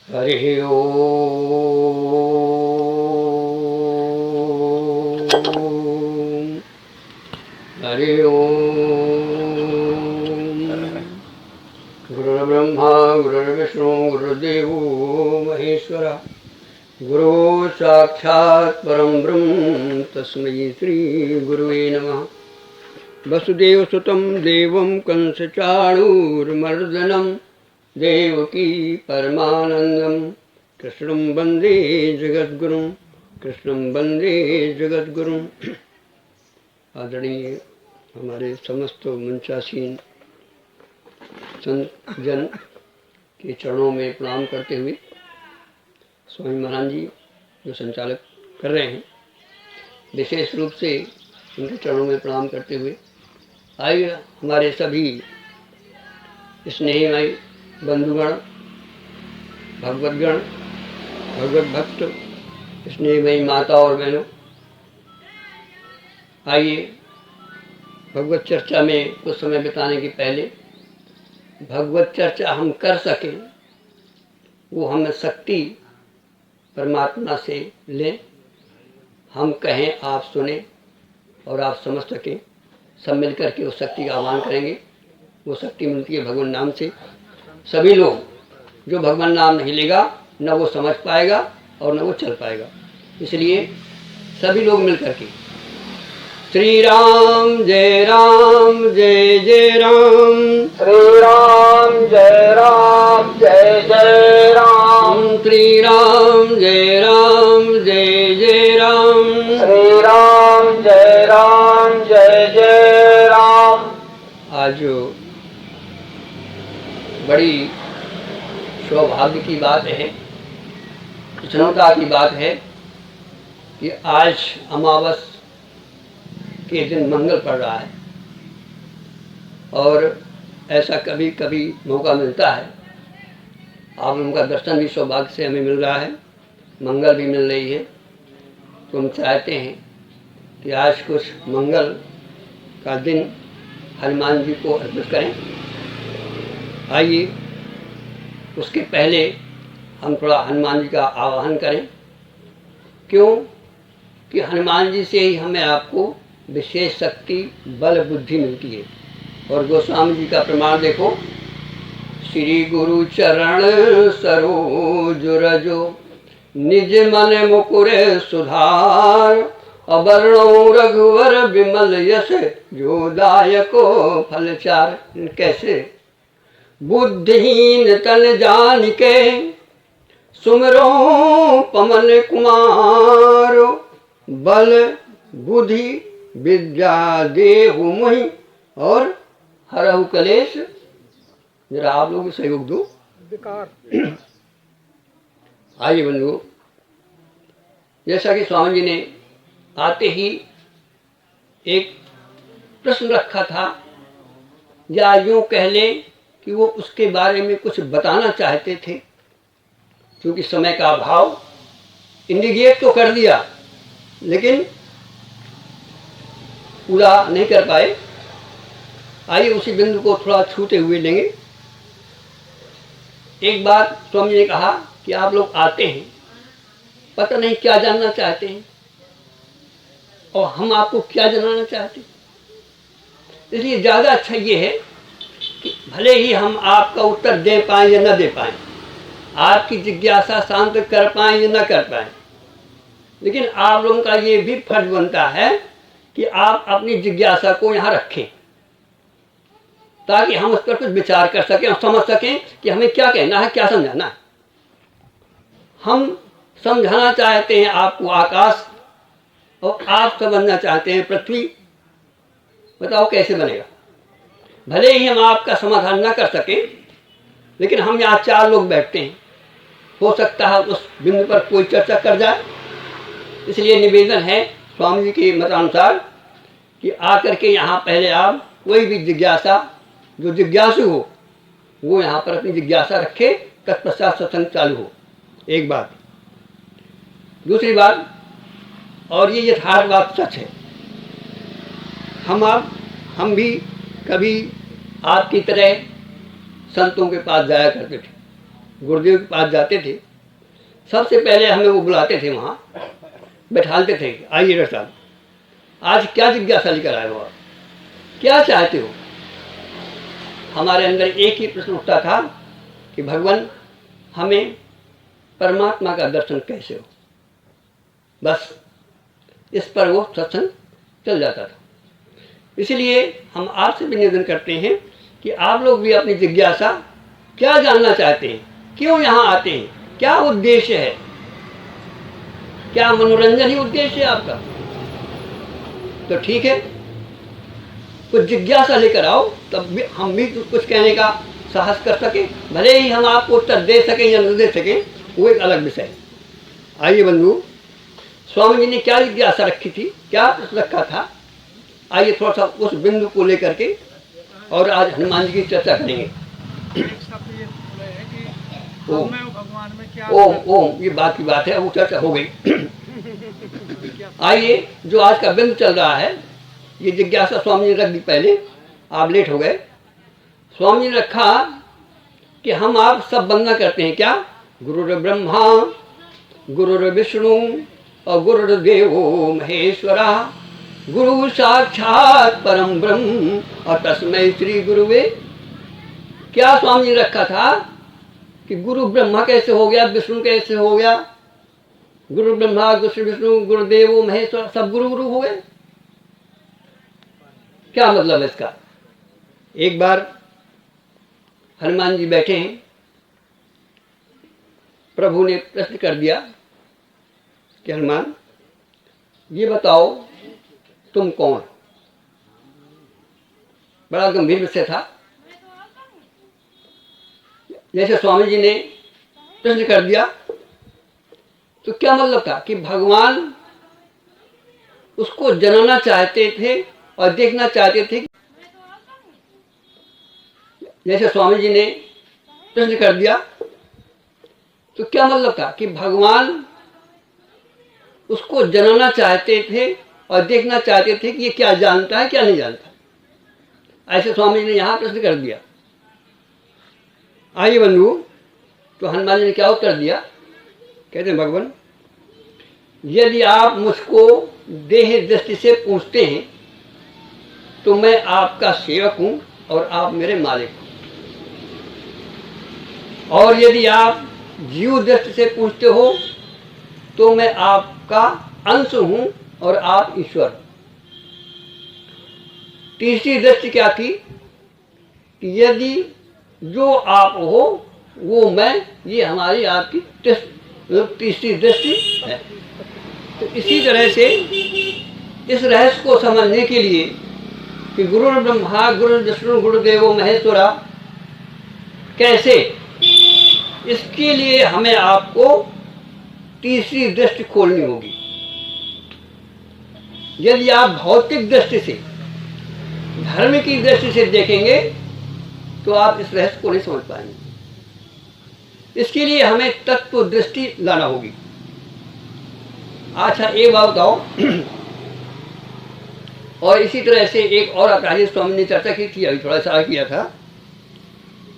हरि ओम। हरि ओम। गुरुर्ब्रह्मा गुरुर्विष्णु गुरुर्देवो महेश्वरा गुरु साक्षात् परम ब्रह्म तस्मै श्री गुरुवे नमः। वसुदेवसुतं देवं कंसचाणूरमर्दनं देवकी परमानंदं कृष्णं वंदे जगद्गुरुं। कृष्णं वंदे जगद्गुरुं। आदरणीय हमारे समस्त मंचासीन संत जन के चरणों में प्रणाम करते हुए स्वामी महाराज जी जो संचालक कर रहे हैं, विशेष रूप से उनके चरणों में प्रणाम करते हुए आइए हमारे सभी स्नेहमय बंधुगण, भगवतगण, भगवत भक्त, स्नेहमयी माता और बहनों, आइए भगवत चर्चा में कुछ समय बिताने के पहले भगवत चर्चा हम कर सकें वो हमें शक्ति परमात्मा से लें। हम कहें, आप सुने और आप समझ सकें, सब मिलकर के उस शक्ति का आह्वान करेंगे। वो शक्ति मिलती है भगवान नाम से। सभी लोग जो भगवान नाम नहीं लेगा न वो समझ पाएगा और न वो चल पाएगा। इसलिए सभी लोग मिलकर के श्री राम जय जय राम, श्री राम जय जय राम, श्री राम जय जय राम, श्री राम जय जय राम। आज बड़ी सौभाग्य की बात है, प्रसन्नता की बात है कि आज अमावस के दिन मंगल पड़ रहा है और ऐसा कभी कभी मौका मिलता है। आप लोगों का दर्शन भी सौभाग्य से हमें मिल रहा है, मंगल भी मिल रही है। तो हम चाहते हैं कि आज कुछ मंगल का दिन हनुमान जी को अर्पित करें। आइए उसके पहले हम थोड़ा हनुमान जी का आवाहन करें। क्यों कि हनुमान जी से ही हमें आपको विशेष शक्ति, बल, बुद्धि मिलती है। और गोस्वामी जी का प्रमाण देखो, श्री गुरु चरण सरोज रजो निज मन मुकुर सुधार, अवर्णो रघुवर विमल यश जो दायको फलचार। कैसे? बुद्धिहीन तन जान के सुमरो पवन कुमार, बल बुद्धि विद्या देहु मोहि और हरहु कलेश। जरा आप लोग सहयोग दो। आइए बंधुओं, जैसा कि स्वामी जी ने आते ही एक प्रश्न रखा था, या यूं कह लें कि वो उसके बारे में कुछ बताना चाहते थे, क्योंकि समय का अभाव। इंडिकेट तो कर दिया लेकिन पूरा नहीं कर पाए। आइए उसी बिंदु को थोड़ा छूते हुए लेंगे। एक बात स्वामी जी ने कहा कि आप लोग आते हैं, पता नहीं क्या जानना चाहते हैं और हम आपको क्या जानना चाहते हैं। इसलिए ज़्यादा अच्छा ये है कि भले ही हम आपका उत्तर दे पाएं या न दे पाएं, आपकी जिज्ञासा शांत कर पाएं या न कर पाएं, लेकिन आप लोगों का ये भी फर्ज बनता है कि आप अपनी जिज्ञासा को यहाँ रखें, ताकि हम उस पर कुछ विचार कर सकें और समझ सकें कि हमें क्या कहना है, क्या समझाना है। हम समझाना चाहते हैं आपको आकाश और आप समझना चाहते हैं पृथ्वी। बताओ कैसे बनेगा? भले ही हम आपका समाधान ना कर सकें, लेकिन हम यहाँ चार लोग बैठते हैं, हो सकता है उस बिंदु पर कोई चर्चा कर जाए। इसलिए निवेदन है स्वामी जी के मतानुसार कि आकर के यहाँ पहले आप कोई भी जिज्ञासा, जो जिज्ञासु हो वो यहाँ पर अपनी जिज्ञासा रखे, तत्पश्चात सत्संग चालू हो। एक बात। दूसरी बात, और ये यथार्थ बात सच है, हम भी कभी आपकी तरह संतों के पास जाया करते थे। गुरुदेव के पास जाते थे, सबसे पहले हमें वो बुलाते थे, वहाँ बैठालते थे, आइए डॉक्टर साहब आज क्या जिज्ञासा लेकर आए हो, आप क्या चाहते हो। हमारे अंदर एक ही प्रश्न उठता था कि भगवान हमें परमात्मा का दर्शन कैसे हो, बस इस पर वो सत्संग चल जाता था। इसलिए हम आपसे भी निवेदन करते हैं कि आप लोग भी अपनी जिज्ञासा क्या जानना चाहते हैं, क्यों यहाँ आते हैं, क्या उद्देश्य है, क्या मनोरंजन ही उद्देश्य है आपका, तो ठीक है, कुछ जिज्ञासा लेकर आओ, तब भी हम भी कुछ कहने का साहस कर सके, भले ही हम आपको उत्तर दे सकें या न दे सकें, वो एक अलग विषय है। आइए बंधु, स्वामी जी ने क्या जिज्ञासा रखी थी, क्या प्रश्न रखा था, आइए थोड़ा सा उस बिंदु को लेकर के और आज हनुमान जी की चर्चा करेंगे। ओम भगवान में क्या ओम ओम, ये बात की बात है, वो चर्चा हो गई। आइए, जो आज का बिंदु चल रहा है, ये जिज्ञासा स्वामी जी ने रख दी पहले, आप लेट हो गए। स्वामी जी ने रखा कि हम आप सब वंदना करते हैं, क्या, गुरुर् ब्रह्मा गुरुर् विष्णु और गुरुर्देवो महेश्वरा, गुरु साक्षात परम ब्रह्म और तस्मै श्री गुरुवे। क्या स्वामी जी ने रखा था कि गुरु ब्रह्मा कैसे हो गया, विष्णु कैसे हो गया, गुरु ब्रह्मा गुरु विष्णु गुरुदेव महेश्वर, सब गुरु गुरु हो गए, क्या मतलब है इसका। एक बार हनुमान जी बैठे हैं, प्रभु ने प्रश्न कर दिया कि हनुमान ये बताओ तुम कौन। बड़ा गंभीर विषय था। जैसे स्वामी जी ने प्रश्न कर दिया तो क्या मतलब था कि भगवान उसको जानना चाहते थे और देखना चाहते थे। जैसे स्वामी जी ने प्रश्न कर दिया तो क्या मतलब था कि भगवान उसको जानना चाहते थे और देखना चाहते थे कि ये क्या जानता है क्या नहीं जानता। ऐसे स्वामी जी ने यहाँ प्रश्न कर दिया। आइए बंधु, तो हनुमान जी ने क्या उत्तर दिया, कहते हैं भगवान यदि आप मुझको देह दृष्टि से पूछते हैं तो मैं आपका सेवक हूं और आप मेरे मालिक हो, और यदि आप जीव दृष्टि से पूछते हो तो मैं आपका अंश हूं और आप ईश्वर हो। तीसरी दृष्टि क्या थी कि यदि जो आप हो वो मैं, ये हमारी आपकी तीसरी दृष्टि है। तो इसी तरह से इस रहस्य को समझने के लिए कि गुरु ब्रह्मा गुरु विष्णु गुरुदेवो महेश्वरा कैसे, इसके लिए हमें आपको तीसरी दृष्टि खोलनी होगी। यदि आप भौतिक दृष्टि से, धर्म की दृष्टि से देखेंगे तो आप इस रहस्य को नहीं समझ पाएंगे। इसके लिए हमें तत्व दृष्टि लाना होगी। अच्छा एक बात बताओ, और इसी तरह से एक और आचार्य स्वामी ने चर्चा की थी, अभी थोड़ा सा किया था।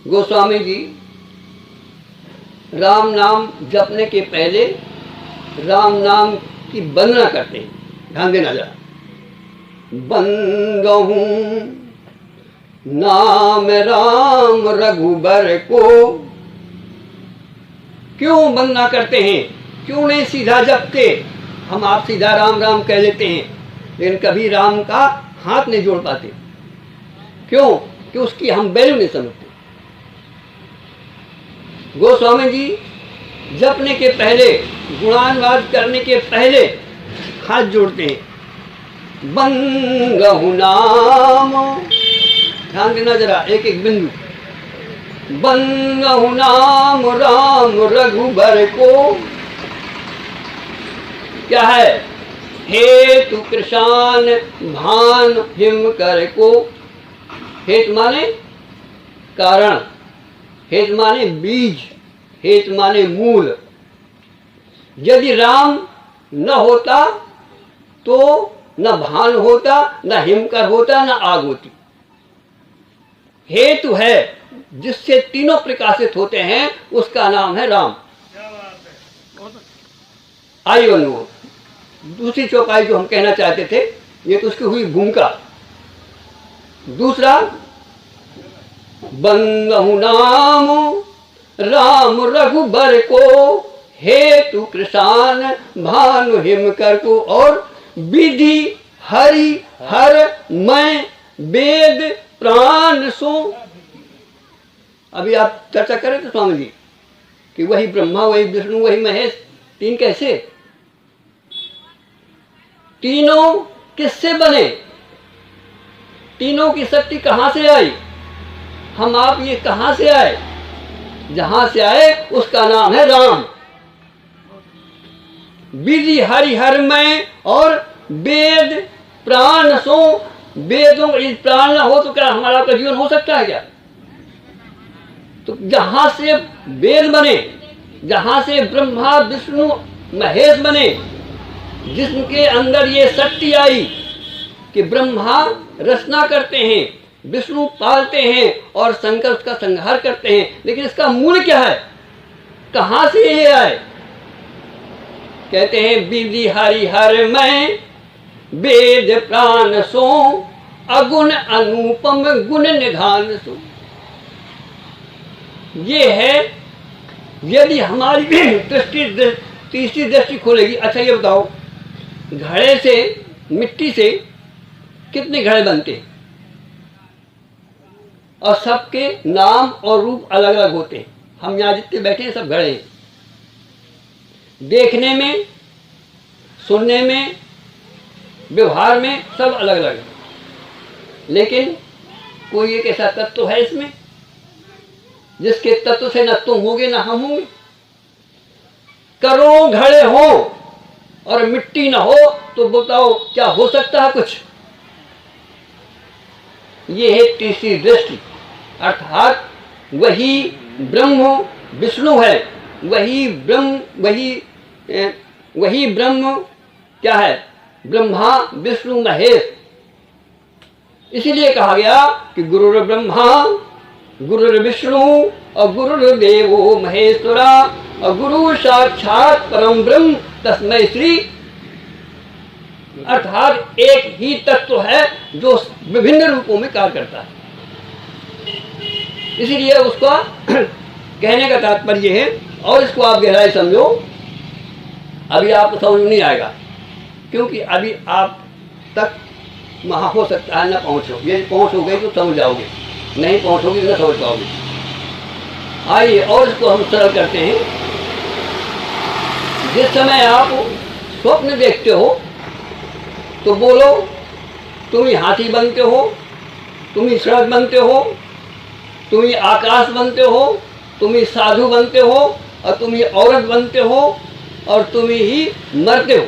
गोस्वामी जी राम नाम जपने के पहले राम नाम की वंदना करते हैं, ध्यान देना जरा। बंदहूं नाम राम रघुबर को, क्यों वंदना करते हैं, क्यों नहीं सीधा जपते। हम आप सीधा राम राम कह लेते हैं लेकिन कभी राम का हाथ नहीं जोड़ पाते, क्यों कि उसकी हम वैल्यू नहीं समझते। गोस्वामी जी जपने के पहले, गुणानुवाद करने के पहले हाथ जोड़ते हैं। बंगहु नाम, ध्यान देना जरा एक एक बिंदु। बंगहु नाम राम रघुबर को, क्या है, हेतु कृशान भान हिम कर को। हेतु माने कारण, हेतु माने बीज, हेतु माने मूल। यदि राम न होता तो न भान होता, न हिमकर होता, न आग होती। हेतु है जिससे तीनों प्रकाशित होते हैं, उसका नाम है राम। आइए अनु, दूसरी चौपाई जो हम कहना चाहते थे, ये तो उसकी हुई भूमिका। दूसरा, बंदहु नाम राम रघुबर को, हेतु कृषान भानु हिम कर को, और विधि हरि हर मैं वेद प्राण सो। अभी आप चर्चा करें तो स्वामी जी कि वही ब्रह्मा, वही विष्णु, वही महेश, तीन कैसे? तीनों किससे बने? तीनों की शक्ति कहां से आई? हम आप ये कहां से आए? जहां से आए उसका नाम है राम। विधि हरिहर में और वेद प्राण सो। वेदों प्राण न हो तो क्या हमारा आपका जीवन हो सकता है क्या? तो जहां से वेद बने, जहां से ब्रह्मा विष्णु महेश बने, जिसके अंदर ये शक्ति आई कि ब्रह्मा रचना करते हैं, विष्णु पालते हैं और शंकर उसका संहार करते हैं, लेकिन इसका मूल क्या है? कहां से ये आए? कहते हैं विधि हरिहर में वेद प्राण सो, अगुण अनुपम गुण निधान सो। ये है, यदि हमारी दृष्टि तीसरी दृष्टि खोलेगी। अच्छा ये बताओ, घड़े से, मिट्टी से कितने घड़े बनते हैं? और सबके नाम और रूप अलग अलग होते हैं। हम यहाँ जितने बैठे हैं सब घड़े हैं। देखने में, सुनने में, व्यवहार में सब अलग अलग है, लेकिन कोई एक ऐसा तत्व है इसमें जिसके तत्व से न तुम होगे न हम होंगे। करोड़ों घड़े हो और मिट्टी ना हो तो बताओ क्या हो सकता है कुछ? ये है तीसरी दृष्टि, अर्थात वही ब्रह्म विष्णु है, वही ब्रह्म क्या है? ब्रह्मा विष्णु महेश। इसीलिए कहा गया कि गुरुर् ब्रह्मा गुरुर् विष्णु और गुरुर्देवो महेश्वरा और गुरु साक्षात परम ब्रह्म तस्मै श्री। अर्थात एक ही तत्व है जो विभिन्न रूपों में कार्य करता है। इसीलिए उसका कहने का तात्पर्य है, और इसको आप गहराई समझो। अभी आपको समझ नहीं आएगा, क्योंकि अभी आप तक वहाँ हो सकता है न पहुँचो। यदि पहुँचोगे तो समझ जाओगे, नहीं पहुँचोगे तो न समझ पाओगे। आइए और इसको हम सरल करते हैं। जिस समय आप स्वप्न देखते हो तो बोलो तुम ही हाथी बनते हो, तुम ही सड़क बनते हो, तुम ही आकाश बनते हो, तुम ही साधु बनते हो, और तुम ही औरत बनते हो, और तुम ही मरते हो,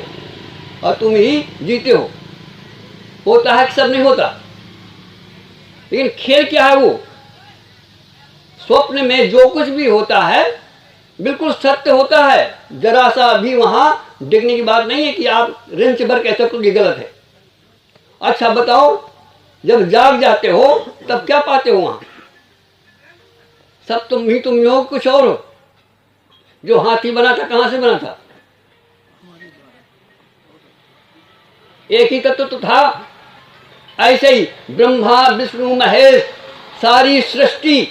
और तुम ही जीते हो। होता है कि सब नहीं होता? लेकिन खेल क्या है? वो स्वप्न में जो कुछ भी होता है बिल्कुल सत्य होता है। जरा सा भी वहां डिगने की बात नहीं है कि आप रिंच भर कहते हो कि गलत है। अच्छा बताओ, जब जाग जाते हो तब क्या पाते हो? वहां सब तुम ही हो, कुछ और हो। जो हाथी बना था कहां से बना था? एक ही तत्व तो था। ऐसे ही ब्रह्मा विष्णु महेश सारी सृष्टि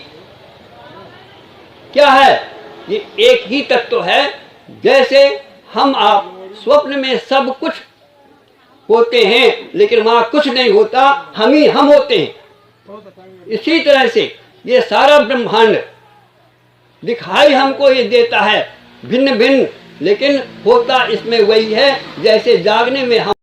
क्या है? ये एक ही तत्व है। जैसे हम आप स्वप्न में सब कुछ होते हैं, लेकिन वहां कुछ नहीं होता, हम ही हम होते हैं। इसी तरह से ये सारा ब्रह्मांड दिखाई हमको ये देता है भिन्न भिन्न, लेकिन होता इसमें वही है। जैसे जागने में हम